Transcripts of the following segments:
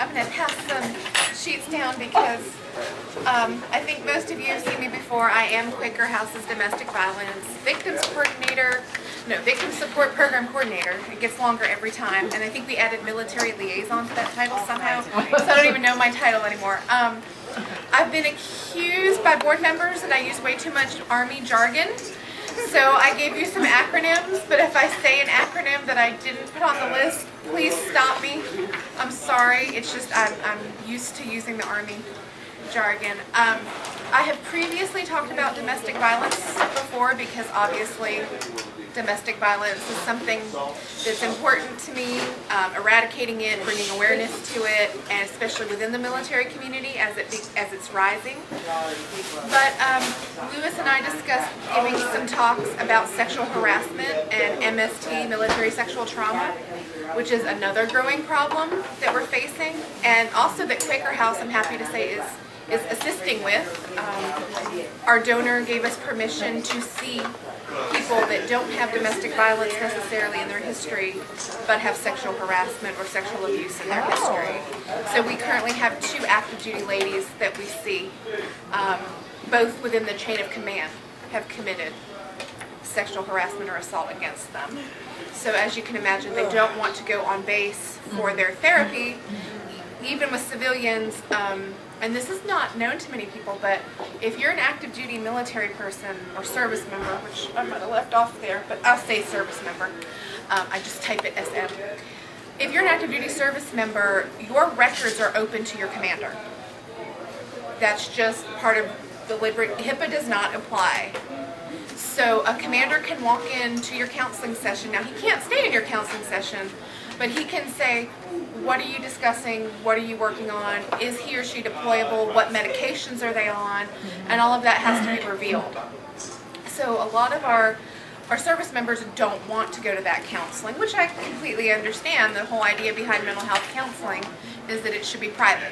I'm going to pass some sheets down because I think most of you have seen me before. I am Quaker House's domestic violence victims coordinator, victim support program coordinator. It gets longer every time, and I think we added military liaison to that title somehow, so I don't even know my title anymore. I've been accused by board members that I use way too much Army jargon. So I gave you some acronyms, but if I say an acronym that I didn't put on the list, please stop me. I'm sorry. It's just I'm used to using the Army jargon. I have previously talked about domestic violence before because obviously domestic violence is something that's important to me, eradicating it, bringing awareness to it, and especially within the military community as it's rising. But Lewis and I discussed giving some talks about sexual harassment and MST, military sexual trauma, which is another growing problem that we're facing, and also that Quaker House, I'm happy to say, is assisting with. Our donor gave us permission to see people that don't have domestic violence necessarily in their history, but have sexual harassment or sexual abuse in their history. So we currently have 2 active duty ladies that we see, both within the chain of command, have committed sexual harassment or assault against them. So as you can imagine, they don't want to go on base for their therapy, even with civilians. And this is not known to many people, but if you're an active duty military person or service member, which I might have left off there, but I'll say service member, I just type it SM. If you're an active duty service member, your records are open to your commander. That's just part of the HIPAA does not apply. So a commander can walk into your counseling session. Now he can't stay in your counseling session, but he can say, what are you discussing? What are you working on? Is he or she deployable? What medications are they on? And all of that has to be revealed. So a lot of our service members don't want to go to that counseling, which I completely understand. The whole idea behind mental health counseling is that it should be private.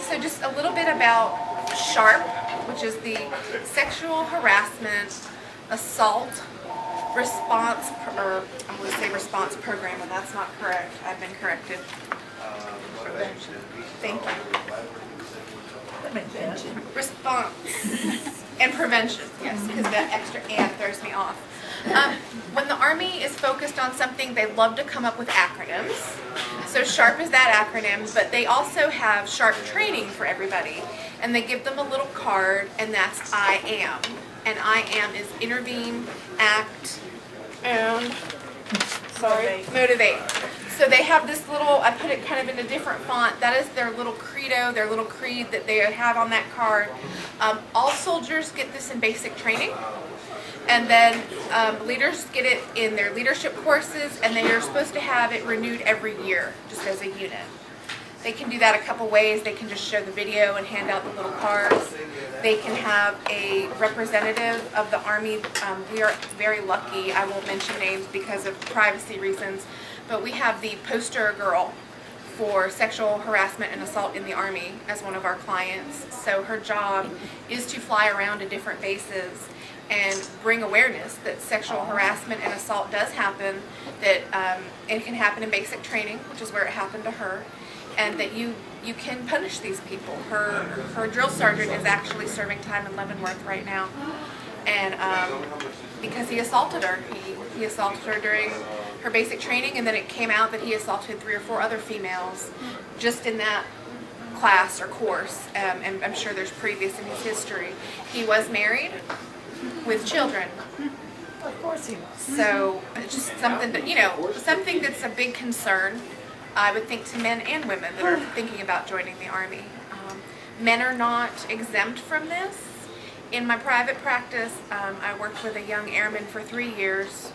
So just a little bit about SHARP, which is the Sexual Harassment Assault Response, or I would say response program, and that's not correct. I've been corrected. Prevention. Thank you. Prevention. Response and prevention, yes, because that extra "and" throws me off. When the Army is focused on something, they love to come up with acronyms. So SHARP is that acronym, but they also have SHARP training for everybody, and they give them a little card, and that's I AM. And I AM is intervene, act, and motivate. So they have this little, I put it kind of in a different font, that is their little credo, their little creed that they have on that card. All soldiers get this in basic training, and then leaders get it in their leadership courses, and then you're supposed to have it renewed every year, just as a unit. They can do that a couple ways. They can just show the video and hand out the little cards. They can have a representative of the Army. We are very lucky. I won't mention names because of privacy reasons, but we have the poster girl for sexual harassment and assault in the Army as one of our clients. So her job is to fly around to different bases and bring awareness that sexual harassment and assault does happen, that it can happen in basic training, which is where it happened to her, and that you can punish these people. Her drill sergeant is actually serving time in Leavenworth right now, and because he assaulted her. He assaulted her during her basic training, and then it came out that he assaulted 3 or 4 other females just in that class or course, and I'm sure there's previous in his history. He was married with children. Of course he was. So it's just something that, something that's a big concern, I would think, to men and women that are thinking about joining the Army. Men are not exempt from this. In my private practice, I worked with a young airman for 3 years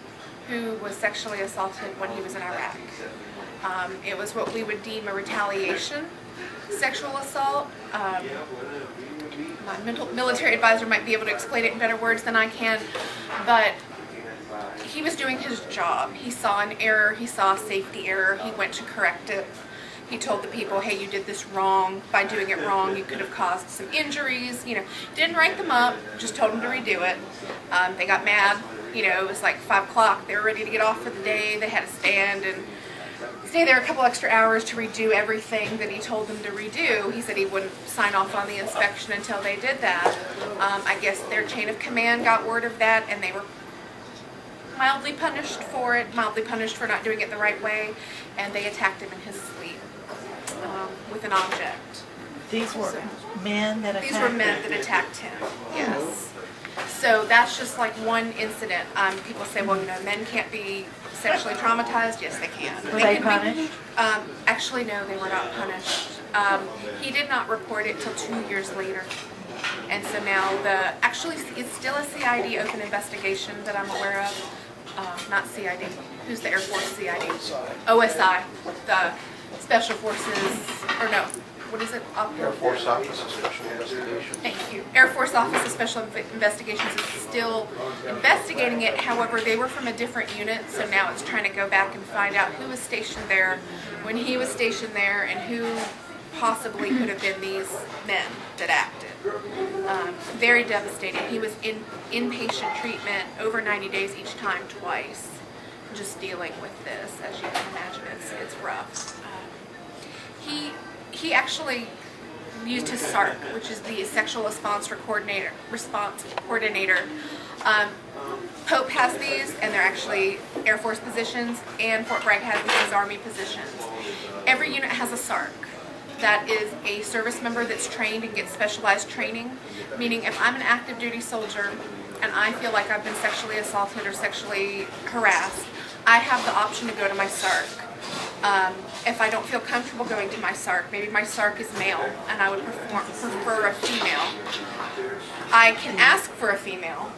who was sexually assaulted when he was in Iraq. It was what we would deem a retaliation sexual assault. My military advisor might be able to explain it in better words than I can, but he was doing his job. He saw an error, he saw a safety error, he went to correct it. He told the people, hey, you did this wrong. By doing it wrong, you could have caused some injuries. Didn't write them up, just told them to redo it. They got mad. It was like 5 o'clock. They were ready to get off for the day. They had to stand and stay there a couple extra hours to redo everything that he told them to redo. He said he wouldn't sign off on the inspection until they did that. I guess their chain of command got word of that, and they were mildly punished for it, mildly punished for not doing it the right way, and they attacked him in his sleep with an object. These were men that attacked These were men that attacked him, yes. So that's just like one incident. People say, well, men can't be sexually traumatized. Yes, they can. Were they punished? Actually, no, they were not punished. He did not report it till 2 years later. And so now actually it's still a CID open investigation that I'm aware of. Not CID. Who's the Air Force CID? OSI, the Special Forces, or no, what is it? Air Force Office of Special Investigations. Thank you. Air Force Office of Special Investigations is still investigating it. However, they were from a different unit, so now it's trying to go back and find out who was stationed there, when he was stationed there, and who possibly could have been these men that acted. Very devastating. He was in inpatient treatment over 90 days each time, twice, just dealing with this. As you can imagine, it's rough. He actually used his SARC, which is the Sexual Response Coordinator. Pope has these, and they're actually Air Force positions, and Fort Bragg has these as Army positions. Every unit has a SARC. That is a service member that's trained and gets specialized training, meaning if I'm an active duty soldier and I feel like I've been sexually assaulted or sexually harassed, I have the option to go to my SARC. If I don't feel comfortable going to my SARC, maybe my SARC is male and I would prefer a female, I can ask for a female.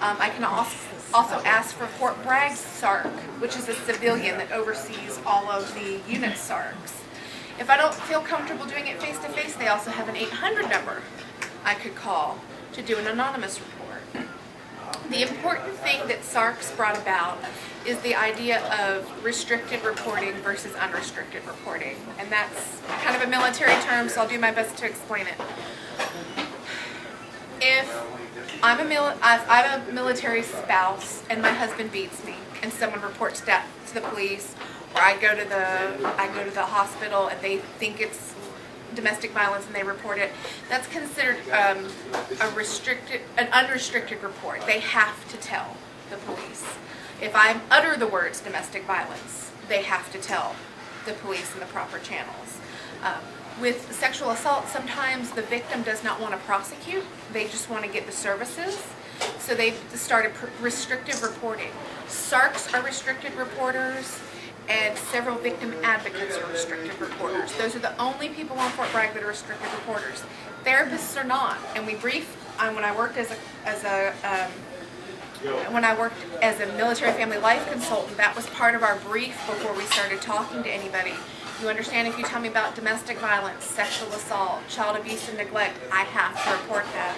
I can also ask for Fort Bragg's SARC, which is a civilian that oversees all of the unit SARCs. If I don't feel comfortable doing it face-to-face, they also have an 800 number I could call to do an anonymous report. The important thing that SARCs brought about is the idea of restricted reporting versus unrestricted reporting. And that's kind of a military term, so I'll do my best to explain it. If I'm a military spouse and my husband beats me and someone reports that to the police, or I go to the hospital and they think it's domestic violence and they report it, that's considered an unrestricted report. They have to tell the police. If I utter the words domestic violence, they have to tell the police in the proper channels. With sexual assault, sometimes the victim does not want to prosecute. They just want to get the services. So they've started restrictive reporting. SARCs are restricted reporters, and several victim advocates are restricted reporters. Those are the only people on Fort Bragg that are restricted reporters. Therapists are not. And we briefed when I worked as a military family life consultant. That was part of our brief before we started talking to anybody. You understand, if you tell me about domestic violence, sexual assault, child abuse and neglect, I have to report that.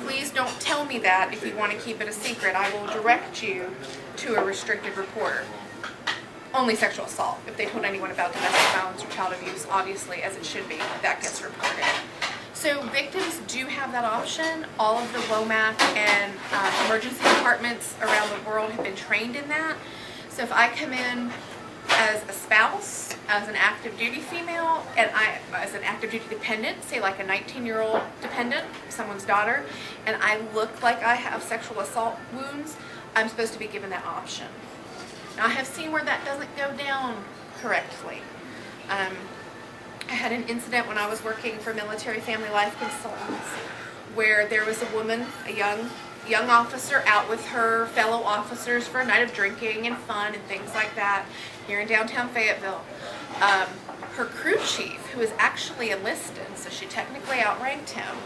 Please don't tell me that if you want to keep it a secret. I will direct you to a restricted reporter. Only sexual assault. If they told anyone about domestic violence or child abuse, obviously, as it should be, that gets reported. So victims do have that option. All of the WOMAC and emergency departments around the world have been trained in that. So if I come in as a spouse, as an active duty female, and as an active duty dependent, say like a 19-year-old dependent, someone's daughter, and I look like I have sexual assault wounds, I'm supposed to be given that option. Now, I have seen where that doesn't go down correctly. I had an incident when I was working for Military Family Life Consultants where there was a woman, a young officer, out with her fellow officers for a night of drinking and fun and things like that here in downtown Fayetteville. Her crew chief, who is actually enlisted, so she technically outranked him,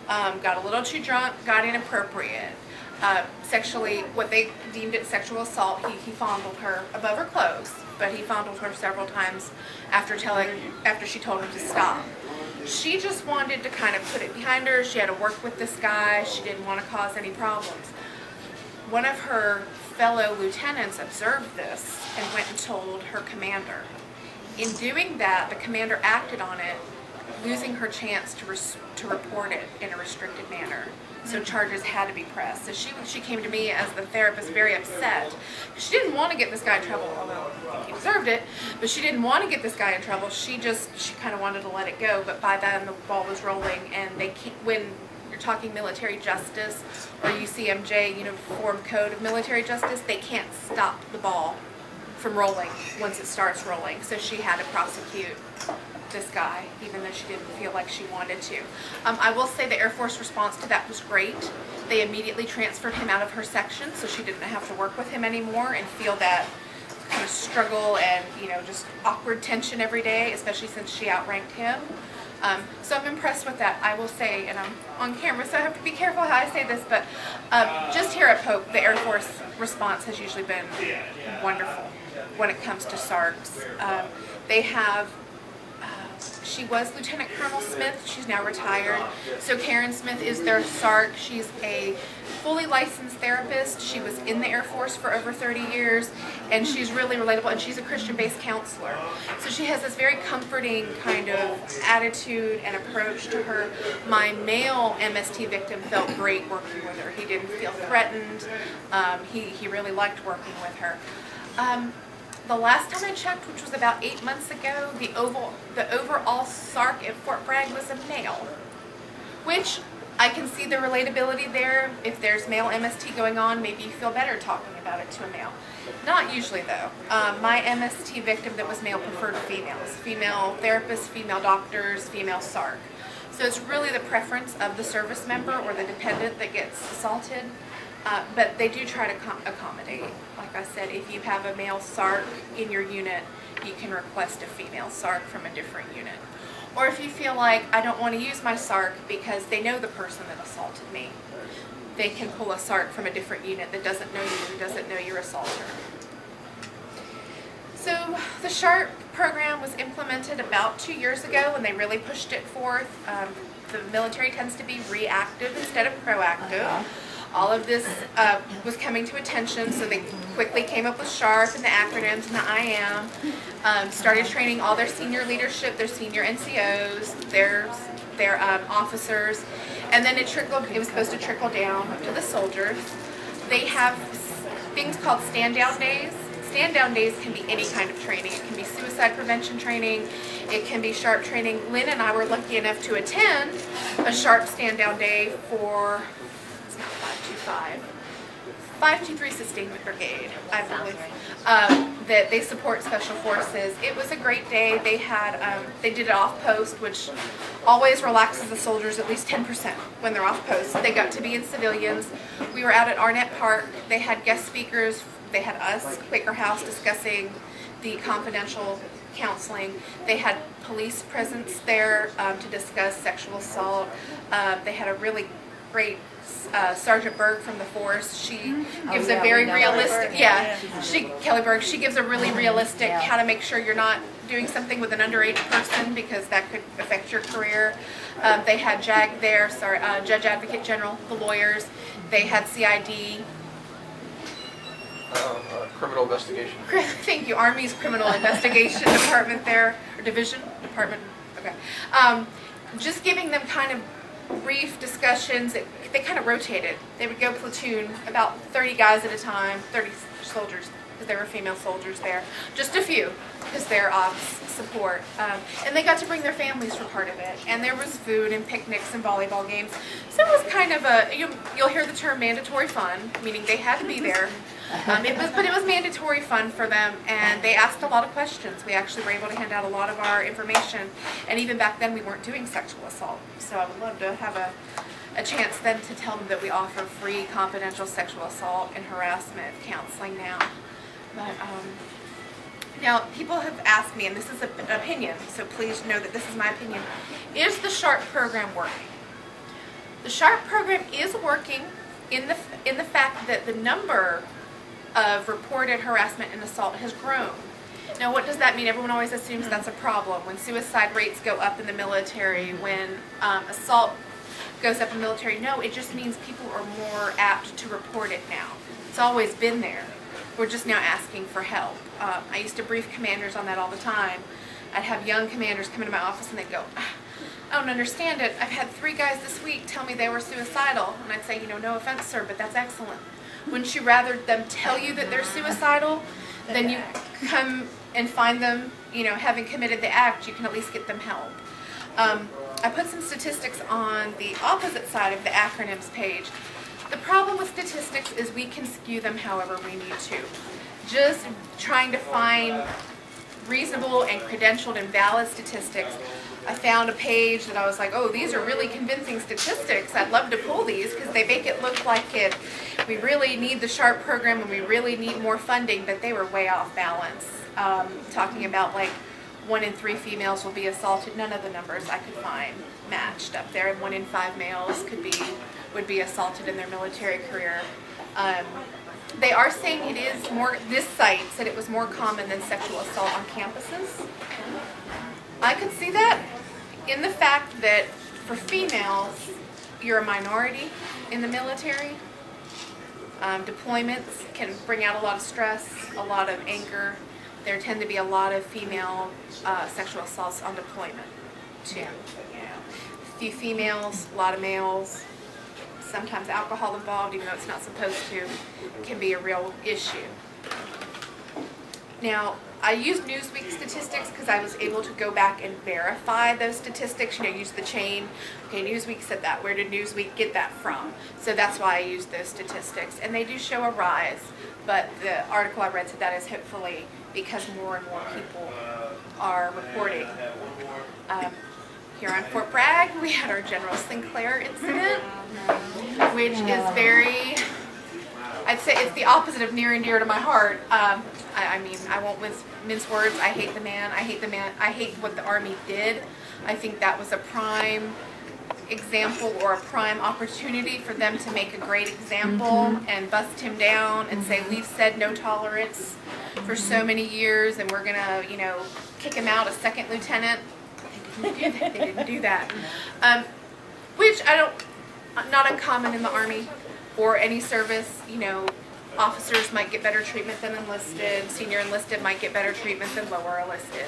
got a little too drunk, got inappropriate. Sexually, what they deemed it sexual assault. He fondled her above her clothes, but he fondled her several times after she told him to stop. She just wanted to kind of put it behind her. She had to work with this guy. She didn't want to cause any problems. One of her fellow lieutenants observed this and went and told her commander. In doing that, the commander acted on it, losing her chance to report it in a restricted manner. So charges had to be pressed. So she came to me as the therapist very upset. She didn't want to get this guy in trouble, although he deserved it, but she didn't want to get this guy in trouble. She kind of wanted to let it go, but by then the ball was rolling, and when you're talking military justice or UCMJ, Uniform Code of Military Justice, they can't stop the ball from rolling once it starts rolling. So she had to prosecute this guy, even though she didn't feel like she wanted to. I will say the Air Force response to that was great. They immediately transferred him out of her section, so she didn't have to work with him anymore and feel that kind of struggle and just awkward tension every day, especially since she outranked him. So I'm impressed with that. I will say, and I'm on camera, so I have to be careful how I say this, but just here at Pope, the Air Force response has usually been wonderful when it comes to SARCs. They have she was Lieutenant Colonel Smith. She's now retired. So Karen Smith is their SARC. She's a fully licensed therapist. She was in the Air Force for over 30 years, and she's really relatable, and she's a Christian-based counselor. So she has this very comforting kind of attitude and approach to her. My male MST victim felt great working with her. He didn't feel threatened. He really liked working with her. The last time I checked, which was about 8 months ago, the overall SARC at Fort Bragg was a male, which I can see the relatability there. If there's male MST going on, maybe you feel better talking about it to a male. Not usually, though. My MST victim that was male preferred females, female therapists, female doctors, female SARC. So it's really the preference of the service member or the dependent that gets assaulted. But they do try to accommodate. Like I said, if you have a male SARC in your unit, you can request a female SARC from a different unit. Or if you feel like, I don't want to use my SARC because they know the person that assaulted me, they can pull a SARC from a different unit that doesn't know you, doesn't know your assaulter. So the SHARP program was implemented about 2 years ago, and they really pushed it forth. The military tends to be reactive instead of proactive. All of this was coming to attention, so they quickly came up with SHARP and the acronyms and the IAM, started training all their senior leadership, their senior NCOs, their officers, and then it was supposed to trickle down to the soldiers. They have things called stand-down days. Stand-down days can be any kind of training. It can be suicide prevention training. It can be SHARP training. Lynn and I were lucky enough to attend a SHARP stand-down day for 523 Sustainment Brigade, I believe, that they support Special Forces. It was a great day. They did it off post, which always relaxes the soldiers at least 10% when they're off post. They got to be in civilians. We were out at Arnett Park. They had guest speakers. They had us, Quaker House, discussing the confidential counseling. They had police presence there to discuss sexual assault. They had a really great Sergeant Berg from the force. She gives a very realistic, Kelly Berg, she gives a really realistic how to make sure you're not doing something with an underage person because that could affect your career. They had JAG there, Judge Advocate General, the lawyers. They had CID. Criminal investigation. Thank you. Army's Criminal Investigation Department there, or Division? Department, okay. Just giving them kind of brief discussions. They kind of rotated. They would go platoon, about 30 guys at a time, 30 soldiers, because there were female soldiers there. Just a few, because they're ops support. And they got to bring their families for part of it. And there was food and picnics and volleyball games. So it was kind of you'll hear the term mandatory fun, meaning they had to be there. But it was mandatory fun for them, and they asked a lot of questions. We actually were able to hand out a lot of our information, and even back then we weren't doing sexual assault. So I would love to have a chance then to tell them that we offer free confidential sexual assault and harassment counseling now. But now people have asked me, and this is an opinion, so please know that this is my opinion, is the SHARP program working? The SHARP program is working in the fact that the number of reported harassment and assault has grown. Now, what does that mean? Everyone always assumes that's a problem. When suicide rates go up in the military, when assault goes up in the military, no, it just means people are more apt to report it now. It's always been there. We're just now asking for help. I used to brief commanders on that all the time. I'd have young commanders come into my office and they'd go, I don't understand it. I've had 3 guys this week tell me they were suicidal. And I'd say, no offense, sir, but that's excellent. Wouldn't you rather them tell you that they're suicidal than you come and find them, having committed the act? You can at least get them help. I put some statistics on the opposite side of the acronyms page. The problem with statistics is we can skew them however we need to. Just trying to find reasonable and credentialed and valid statistics. I found a page that I was like, oh, these are really convincing statistics. I'd love to pull these because they make it look like we really need the SHARP program and we really need more funding, but they were way off balance. Talking about like 1 in 3 females will be assaulted. None of the numbers I could find matched up there. And 1 in 5 males would be assaulted in their military career. They are saying it is more, this site said it was more common than sexual assault on campuses. I could see that in the fact that for females, you're a minority in the military. Deployments can bring out a lot of stress, a lot of anger. There tend to be a lot of female sexual assaults on deployment too. A few females, a lot of males. Sometimes alcohol involved, even though it's not supposed to, can be a real issue. Now, I used Newsweek statistics because I was able to go back and verify those statistics, use the chain. Okay, Newsweek said that. Where did Newsweek get that from? So that's why I used those statistics. And they do show a rise, but the article I read said that is hopefully because more and more people are reporting. Here on Fort Bragg, we had our General Sinclair incident, which is very, I'd say it's the opposite of near and dear to my heart. I mean, I won't mince words. I hate the man. I hate what the Army did. I think that was a prime example or a prime opportunity for them to make a great example and bust him down and say, we've said no tolerance for so many years and we're going to, kick him out a second lieutenant. They didn't do that. Which not uncommon in the Army or any service. Officers might get better treatment than enlisted. Senior enlisted might get better treatment than lower enlisted.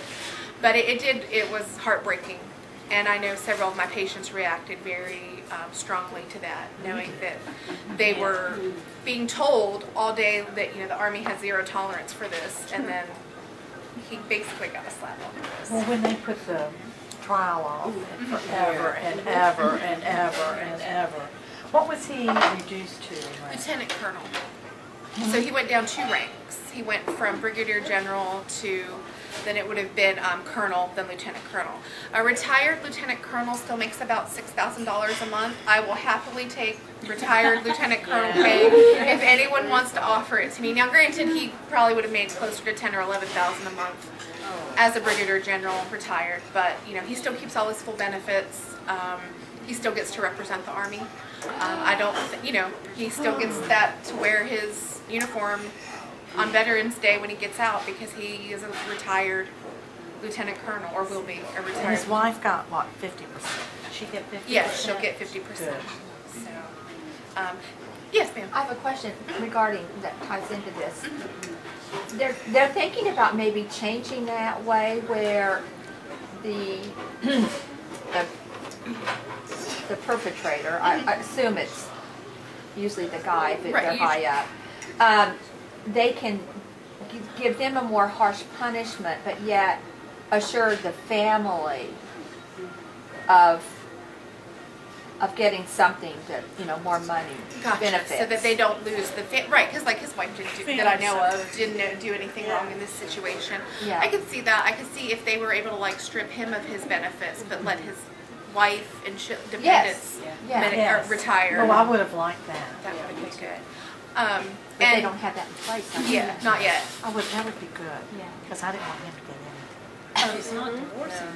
But it was heartbreaking. And I know several of my patients reacted very strongly to that, knowing that they were being told all day that the Army has zero tolerance for this, and then he basically got a slap on the wrist. Well, when they put the trial off forever and ever and ever and ever, what was he reduced to? Lieutenant Colonel. So he went down 2 ranks. He went from Brigadier General to, then it would have been Colonel, then Lieutenant Colonel. A retired Lieutenant Colonel still makes about $6,000 a month. I will happily take retired Lieutenant Colonel pay if anyone wants to offer it to me. Now, granted, he probably would have made closer to $10,000 or $11,000 a month as a Brigadier General retired, but he still keeps all his full benefits. He still gets to represent the Army. He still gets that to wear his uniform on Veterans Day when he gets out because he is a retired Lieutenant Colonel, or will be a retired. And his wife got what, 50%? Did she get 50%? Yes, she'll get 50%. Good. So, yes, ma'am. I have a question regarding that ties into this. They're thinking about maybe changing that way where the perpetrator, I assume it's usually the guy if they're high up, they can give them a more harsh punishment, but yet assure the family of getting something that, more money, benefits. So that they don't lose the right, because like his wife that I know of didn't do anything wrong in this situation. Yeah. I could see that. I could see if they were able to strip him of his benefits, but let his wife and dependents Yes. retire. Oh, I would have liked that. That would be good. But they don't have that in place. Yeah, not yet. That would be good. Yeah. Because I didn't want him to get in. She's not divorcing.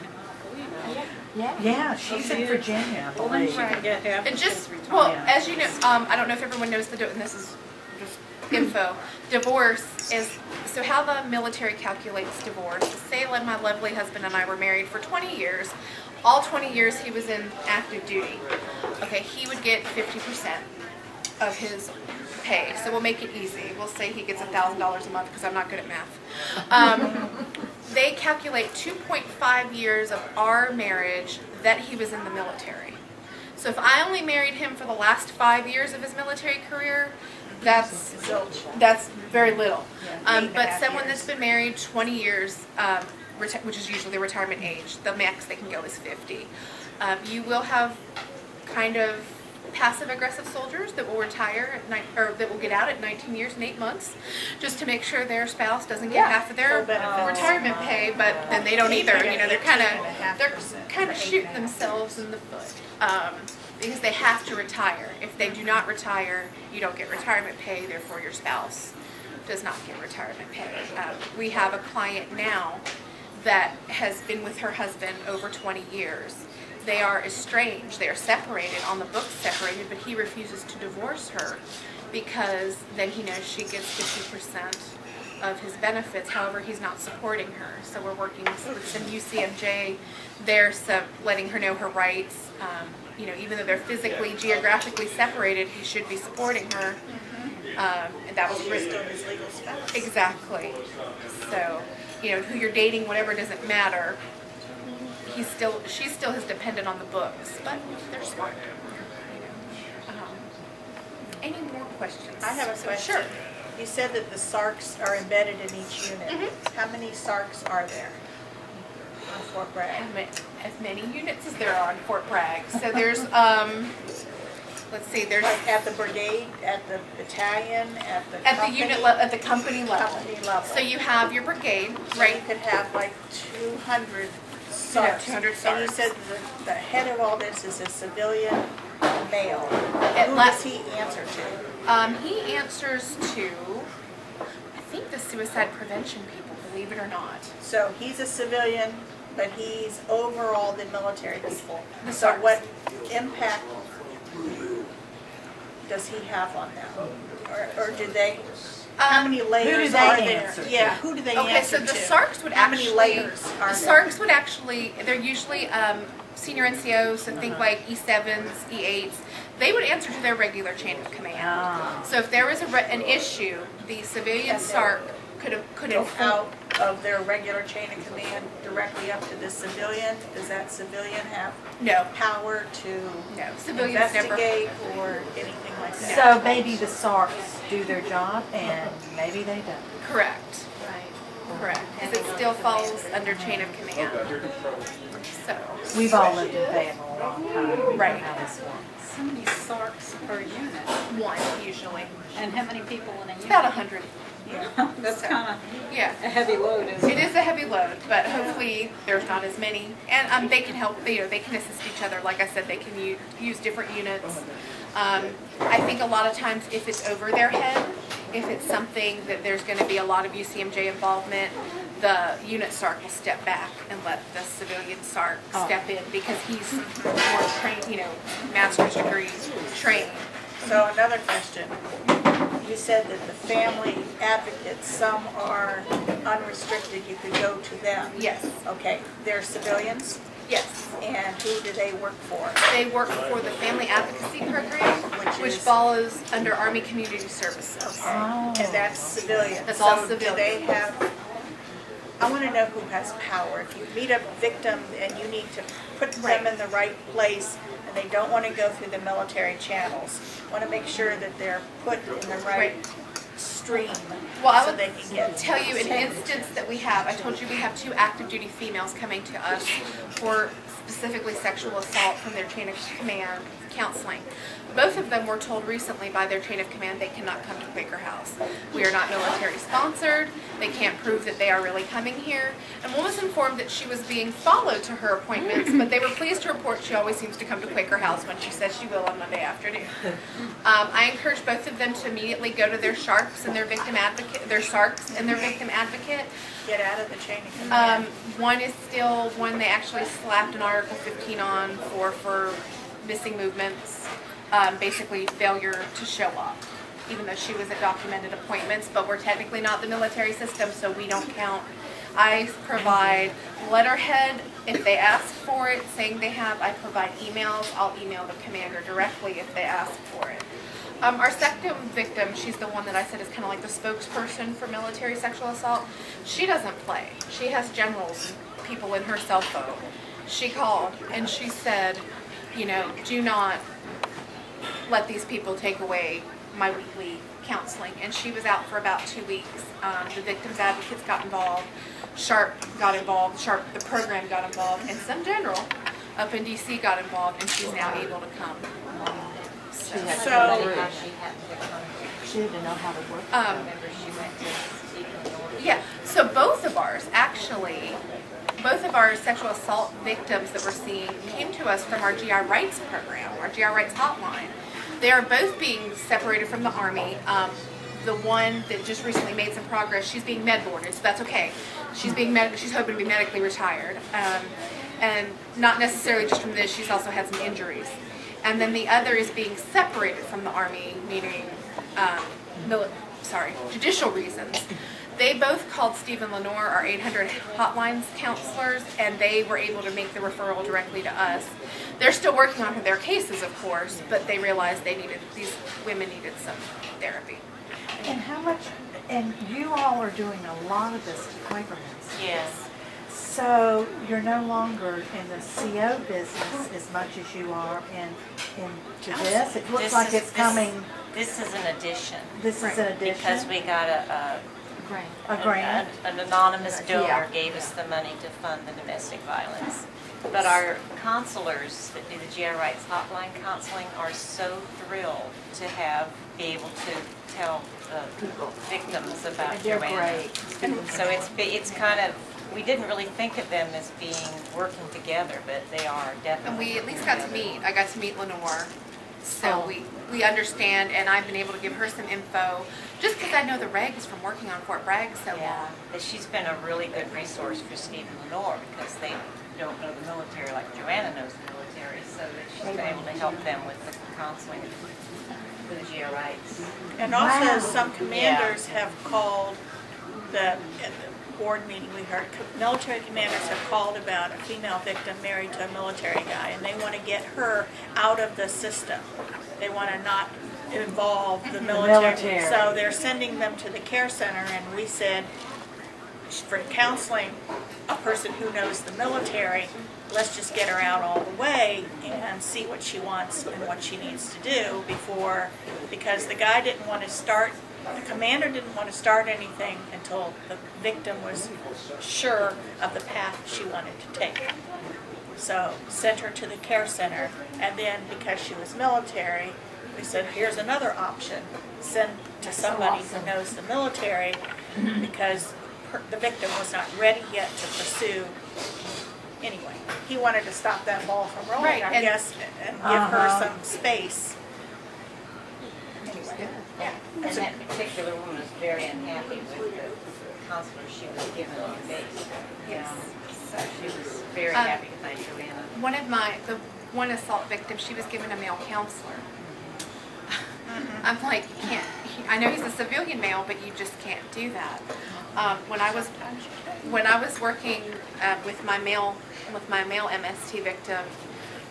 Yeah. Yeah, she's in Virginia, I Well, then she believe. can get half And of just, his well, retirement. as you know, I don't know if everyone knows and this is just info. Divorce is, so how the military calculates divorce. Say like my lovely husband and I were married for 20 years. All 20 years he was in active duty. Okay, he would get 50% of his pay. So we'll make it easy. We'll say he gets $1,000 a month because I'm not good at math. they calculate 2.5 years of our marriage that he was in the military. So if I only married him for the last 5 years of his military career, that's very little. But someone that's been married 20 years, which is usually the retirement age, the max they can go is 50. You will have kind of passive-aggressive soldiers that will retire at or that will get out at 19 years and 8 months, just to make sure their spouse doesn't get half of their retirement pay, but then they don't either. You know, they're kind of shooting themselves in the foot because they have to retire. If they do not retire, you don't get retirement pay. Therefore, your spouse does not get retirement pay. We have a client now that has been with her husband over 20 years. They are estranged. They are separated, on the books separated, but he refuses to divorce her because then he knows she gets 50% of his benefits. However, he's not supporting her. So we're working with some UCMJ. They're letting her know her rights. You know, even though they're physically, geographically separated, he should be supporting her. And that was written. His legal spouse. Exactly. So, you know, who you're dating, whatever, doesn't matter. She's still his dependent on the books, but they're smart. You know. Any more questions? I have a question. Sure. You said that the SARCs are embedded in each unit. How many SARCs are there on Fort Bragg? As many units as there are on Fort Bragg. So there's, let's see, there's Like at the brigade, at the battalion, at the at company? the unit at the company level. Company level. So you have your brigade, So right? you could have like 200 You have SARCs. 200 And you SARCs. said the head of all this is a civilian male. At Who la- does he answer to? He answers to, I think, the suicide prevention people, believe it or not. So he's a civilian, but he's overall the military people. The So SARCs. what impact does he have on them? Or do they, how many layers they are there? answer to? Yeah, who do they Okay, so answer to? the SARCs would How many actually, layers are the there? SARCs would actually, they're usually senior NCOs, so think like E7s, E8s. They would answer to their regular chain of command. Ah. So if there was an issue, the civilian And SARC could Go inform. out of their regular chain of command directly up to the civilian? Does that civilian have No, power to no, civilians never. investigate or anything like that? So maybe the SARCs do their job and maybe they don't. Correct. Correct. Because it still falls under chain of command. So, We've all lived in Fayetteville a long time. We know Right. how this works. How many SARCs per unit? one usually. And how many people in a unit? About 100. That's kind Yeah. of a heavy load, isn't It it? is a heavy load, but hopefully there's not as many. And they can help, you know, they can assist each other. Like I said, they can use different units. I think a lot of times if it's over their head, if it's something that there's going to be a lot of UCMJ involvement, the unit SARC will step back and let the civilian SARC step in because he's more trained, you know, master's degree trained. So another question. You said that the family advocates, some are unrestricted, you could go to them. Yes, Okay, they're civilians, yes. and who do they work for? They work for the Family Advocacy Program, which is- follows under Army Community Services. Oh. And that's civilian. That's all So do civilian. they have, I want to know who has power. If you meet a victim and you need to put them Right. in the right place, and they don't want to go through the military channels, want to make sure that they're put in the right stream Well, I so would they can get. tell you an instance that we have. I told you we have 2 active duty females coming to us for specifically sexual assault from their chain of command counseling. Both of them were told recently by their chain of command they cannot come to Quaker House. We are not military sponsored. They can't prove that they are really coming here. And one was informed that she was being followed to her appointments, but they were pleased to report she always seems to come to Quaker House when she says she will on Monday afternoon. I encourage both of them to immediately go to their SARCs and their victim advocate, their SARCs and their victim advocate. Get out of the chain of command. One is still one they actually slapped an Article 15 on for missing movements, basically failure to show up, even though she was at documented appointments, but we're technically not the military system, so we don't count. I provide letterhead if they ask for it, saying they have. I provide emails. I'll email the commander directly if they ask for it. Our second victim, she's the one that I said is kind of like the spokesperson for military sexual assault. She doesn't play. She has generals, people in her cell phone. She called and she said, you know, do not let these people take away my weekly counseling. And she was out for about 2 weeks. The victims advocates got involved. Sharp got involved. Sharp, the program got involved. And some general up in DC got involved, and she's now able to come. She had So- to agree. She had to know how to work. Remember she went to Stephen Yeah, so both of ours, actually, both of our sexual assault victims that we're seeing came to us from our GI Rights program, our GI Rights hotline. They are both being separated from the Army. The one that just recently made some progress, she's being med boarded, so that's okay. She's hoping to be medically retired. And not necessarily just from this, she's also had some injuries. And then the other is being separated from the Army, meaning judicial reasons. They both called Stephen Lenore, our 800 hotlines counselors, and they were able to make the referral directly to us. They're still working on their cases, of course, but they realized these women needed some therapy. And how much, and you all are doing a lot of this micromanagement. Yes. So you're no longer in the CO business as much as you are into this? It looks like it's coming, This is an addition. this is an addition? Because we got A grant? an anonymous donor Yeah. gave us the money to fund the domestic violence. But our counselors that do the GI Rights Hotline counseling are so thrilled to be able to tell the victims about They're Joanna. great. So it's kind of, we didn't really think of them as being working together, but they are definitely. And we at least got to meet. I got to meet Lenore. So Oh. we understand, and I've been able to give her some info, just because I know the regs from working on Fort Bragg so Yeah, long. but she's been a really good resource for Steve and Lenore because they don't know the military like Joanna knows the military, so that she's been able to help them with the counseling for the GI rights. And also, Wow. some commanders have called at the board meeting we heard, military commanders have called about a female victim married to a military guy, and they want to get her out of the system. They want to not involve the military. military. So they're sending them to the care center, and we said, for counseling a person who knows the military, let's just get her out all the way and see what she wants and what she needs to do because the guy didn't want to start, the commander didn't want to start anything until the victim was sure of the path she wanted to take. So sent her to the care center, and then because she was military, we said, here's another option, send to somebody who knows the military, because the victim was not ready yet to pursue. Anyway, he wanted to stop that ball from rolling, Right, I and- guess, and give her some space. Anyway, yeah. And that particular woman was very unhappy with the counselor she was given on base. Yes. So she was very happy to find Joanna. The one assault victim, she was given a male counselor. I'm like, you can't. I know he's a civilian male, but you just can't do that. When I was working with my male MST victim,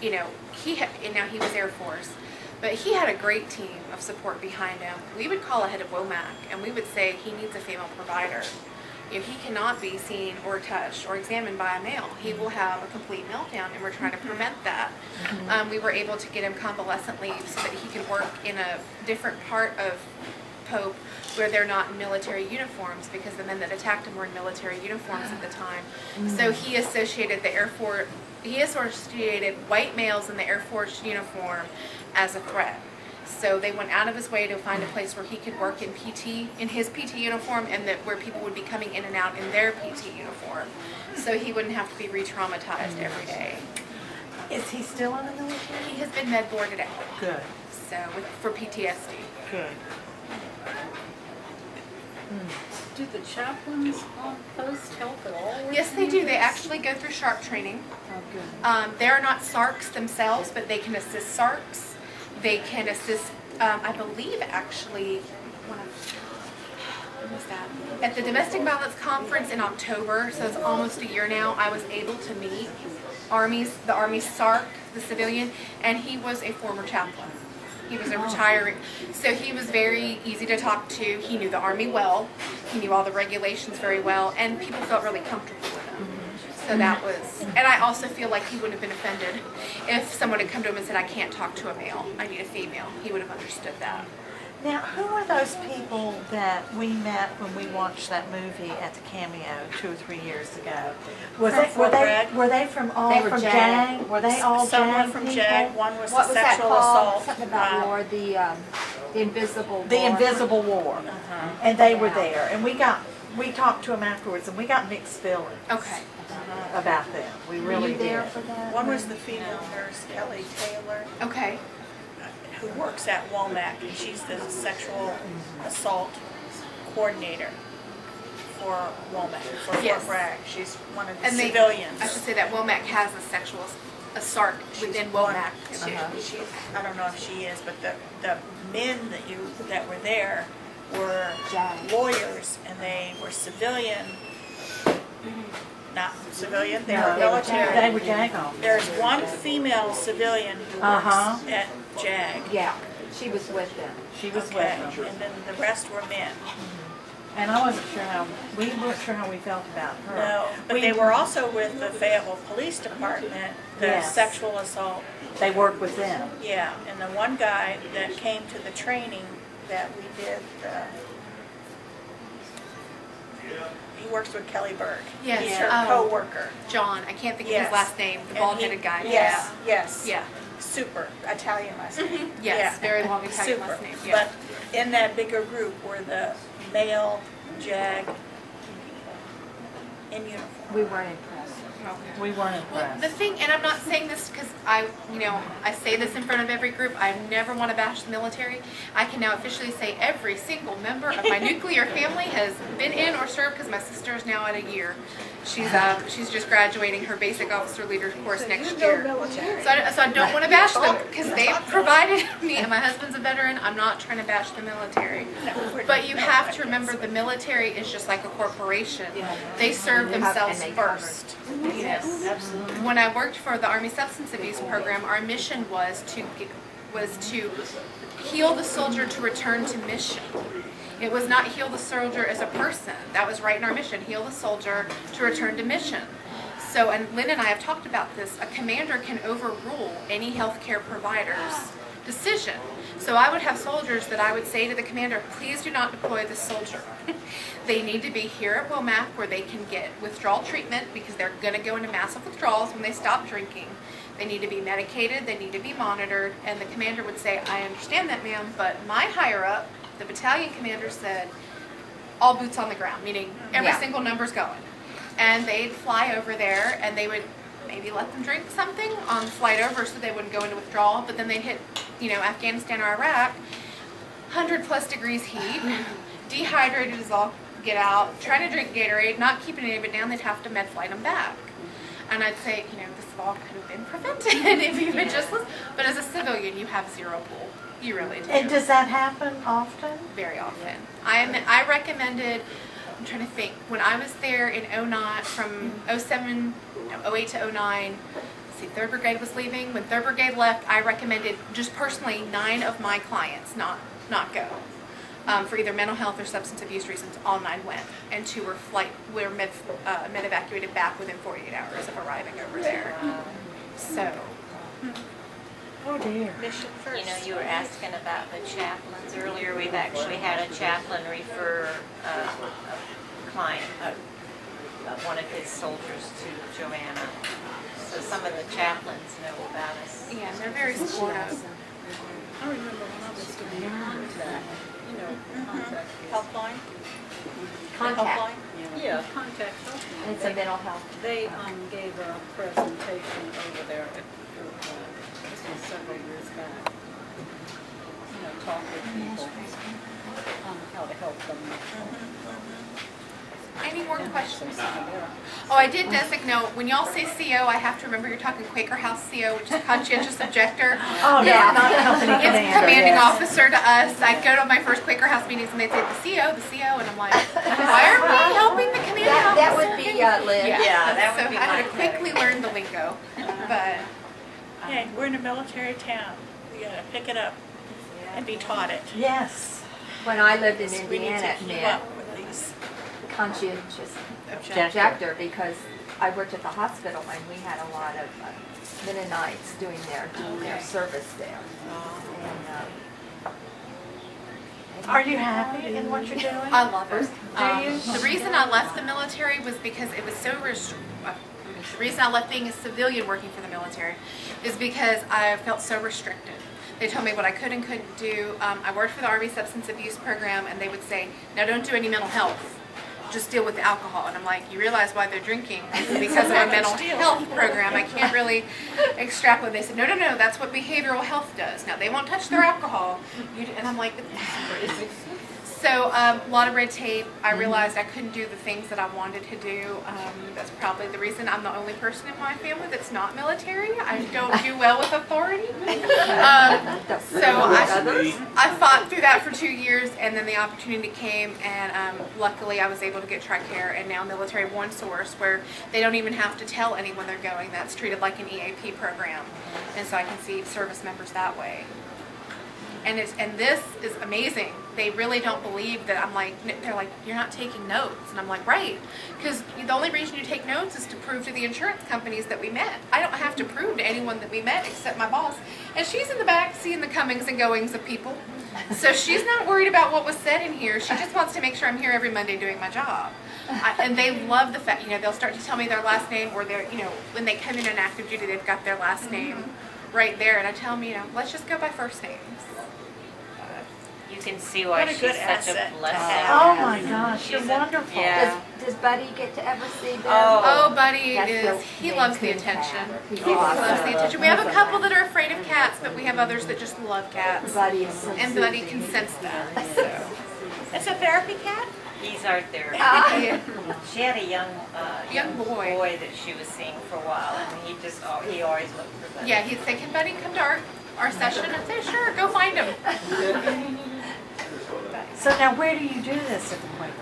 you know, now he was Air Force, but he had a great team of support behind him. We would call ahead of WOMAC, and we would say he needs a female provider. If he cannot be seen or touched or examined by a male, he will have a complete meltdown, and we're trying to prevent that. We were able to get him convalescent leave so that he could work in a different part of Pope where they're not in military uniforms, because the men that attacked him were in military uniforms at the time. So he associated he associated white males in the Air Force uniform as a threat. So they went out of his way to find a place where he could work in his PT uniform, and where people would be coming in and out in their PT uniform. So he wouldn't have to be re-traumatized every day. Is he still in the military? He has been med boarded out, Good, so for PTSD. good. Do the chaplains on post help at all? with Yes, they any do. of They this? actually go through SHARP training. Oh, good. They're not SARCs themselves, but they can assist SARCs. They can assist, I believe, actually, when was that? At the Domestic Violence Conference in October, so it's almost a year now, I was able to meet the Army SARC, the civilian, and he was a former chaplain. He was a retiring, so he was very easy to talk to. He knew the Army well. He knew all the regulations very well, and people felt really comfortable with him. So that was, and I also feel like he wouldn't have been offended if someone had come to him and said, I can't talk to a male, I need a female. He would have understood that. Now, who are those people that we met when we watched that movie at the Cameo 2 or 3 years ago? From Fort Bragg. Were they from all They were from JAG. JAG? Were they all Someone JAG from people? JAG, one was What the was that sexual called? assault. Something about war, the invisible war. The Invisible War, and they were there, and we talked to them afterwards, and we got mixed feelings Okay. about them. We Were really you there did. for that? One was the female nurse, Kelly Taylor, Okay. who works at Womack, and she's the sexual assault coordinator for Womack, for Yes. Fort Bragg. She's one of the And civilians. I should say that Womack has a sexual assault within Womack too. She's, I don't know if she is, but the men that were there were JAG. lawyers, and they were civilian, not civilian, they No, were They military. were JAG officers. There's one female civilian who Uh-huh. works at JAG. Yeah, she was with them. She was with Okay, them. and then the rest were men. And I wasn't sure we weren't sure how we felt about her. No, but they were also with the Fayetteville Police Department, the Yes. sexual assault. They worked with them. Yeah, and the one guy that came to the training that we did, he works with Kelly Berg. Yes, He's her co-worker. John, I can't think of Yes. his last name, the And bald-headed guy. Yes, yes. Yeah. Super Italian last name. Yes, Yeah. very long Italian Super. last name. Yeah. But in that bigger group were the male JAG in uniform. We weren't impressed. Okay. We weren't Well, impressed. the thing, and I'm not saying this because I say this in front of every group. I never want to bash the military. I can now officially say every single member of my nuclear family has been in or served because my sister is now at a year. She's just graduating her basic officer leader course next year. So I don't want to bash them because they provided me, and my husband's a veteran. I'm not trying to bash the military. But you have to remember the military is just like a corporation. They serve themselves And they first. Yes, absolutely. When I worked for the Army Substance Abuse Program, our mission was to heal the soldier to return to mission. It was not heal the soldier as a person. That was right in our mission, heal the soldier to return to mission. So, and Lynn and I have talked about this, a commander can overrule any healthcare provider's decision. So I would have soldiers that I would say to the commander, please do not deploy this soldier. They need to be here at Womack where they can get withdrawal treatment because they're going to go into massive withdrawals when they stop drinking. They need to be medicated, they need to be monitored, and the commander would say, I understand that, ma'am, but my higher up, the battalion commander, said, all boots on the ground, meaning every Yeah. single number's going. And they'd fly over there and they would maybe let them drink something on the flight over so they wouldn't go into withdrawal, but then they'd hit, Afghanistan or Iraq, 100+ degrees heat, dehydrated as all get out, trying to drink Gatorade, not keeping any of it down, they'd have to med flight them back. And I'd say, this all could have been prevented if you had just listened. But as a civilian, you have zero pull. You really do. And does that happen often? Very often. I recommended, I'm trying to think, when I was there in 09, from 08 to 09, let's see, 3rd Brigade was leaving. When 3rd Brigade left, I recommended, just personally, 9 of my clients not go. For either mental health or substance abuse reasons, all 9 went, and 2 were med evacuated back within 48 hours of arriving over there. So, Oh dear. Mission first. You were asking about the chaplains earlier. We've actually had a chaplain refer a client, one of his soldiers to Joanna. So some of the chaplains know about us. yeah, they're very supportive. I remember when I was doing contact, contact. Helpline? Contact. Helpline? Yeah, contact help. And it's a mental health. They gave a presentation over there, this was several years back. Talk with people on how to help them. Any more questions? Oh, I did designate, when y'all say CO, I have to remember you're talking Quaker House CO, which is conscientious objector. Oh, Yeah. not company It's commander. commanding yes. officer to us. I go to my first Quaker House meetings and they'd say the CO, and I'm like, why are we helping the commanding officer? That would be Liz. Yeah, that would So be I had my to quickly learn the lingo, but Hey, we're in a military town. We gotta pick it up. and be taught it. Yes. When I lived in We need Indiana, to it keep meant up with these. conscientious Objector. objector, because I worked at the hospital and we had a lot of Mennonites doing their service there. And, Are you happy in what you're doing? I love it. Do you? The reason I left the military was because it was so the reason I left being a civilian working for the military is because I felt so restricted. They told me what I could and couldn't do. I worked for the Army Substance Abuse Program, and they would say, "Now don't do any mental health. Just deal with the alcohol." And I'm like, you realize why they're drinking? It's because of a mental health program. I can't really extrapolate. They said, no, that's what behavioral health does. Now, they won't touch their alcohol. And I'm like, so a lot of red tape. I realized I couldn't do the things that I wanted to do. That's probably the reason I'm the only person in my family that's not military. I don't do well with authority. So I fought through that for 2 years, and then the opportunity came, and luckily I was able to get TRICARE and now Military One Source, where they don't even have to tell anyone they're going. That's treated like an EAP program, and so I can see service members that way. And this is amazing. They really don't believe that I'm like, they're like, you're not taking notes. And I'm like, right. Because the only reason you take notes is to prove to the insurance companies that we met. I don't have to prove to anyone that we met except my boss. And she's in the back seeing the comings and goings of people. So she's not worried about what was said in here. She just wants to make sure I'm here every Monday doing my job. And they love the fact, they'll start to tell me their last name, or their, when they come in on active duty, they've got their last name right there. And I tell them, let's just go by first names. You can see why What a she's good such asset a to blessing. have. Oh my gosh, you're She's wonderful. Yeah. Does Buddy get to ever see them? Oh, Buddy That's the he main loves the coon attention. cat. He's He loves awesome. the attention. We have a couple that are afraid of cats, but we have others that just love cats. Buddy is so And Buddy can sense that. So. It's a therapy cat? He's our therapist. Yeah. She had a young boy. that she was seeing for a while, and he always looked for Buddy. Yeah, he'd say, "Can Buddy come to our session?" I'd say, "Sure, go find him." So now where do you do this at the Point?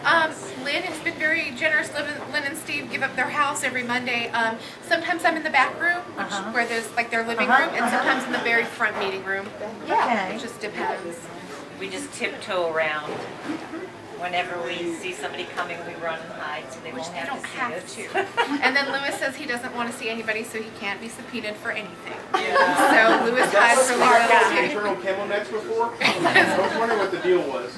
Lynn has been very generous. Lynn and Steve give up their house every Monday. Sometimes I'm in the back room, where there's like their living room, and sometimes in the very front meeting room. Okay. It just depends. We just tiptoe around. Whenever we see somebody coming, we run and hide so they Which won't they have don't to see have us. to. And then Lewis says he doesn't want to see anybody, so he can't be subpoenaed for anything. So Lewis hides for legal. Internal chemo nets before? I was wondering what the deal was.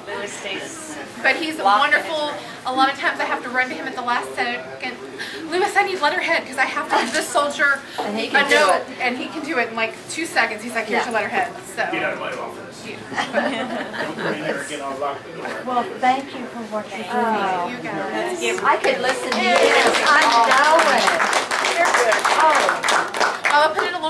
Lewis stays. But he's Locked in wonderful. A lot of times I have to run to him at the last second. Lewis, I need letterhead because I have to give this soldier And he a can do note, it. and he can do it in like 2 seconds. He's like, "Here's your letterhead." So. Get out of my office. Yeah. Don't come in there again, I'll lock the door. Well, thank you for what you're doing. Oh. You guys. I could listen to you. I know it. They're good. Oh. I'll put it a little.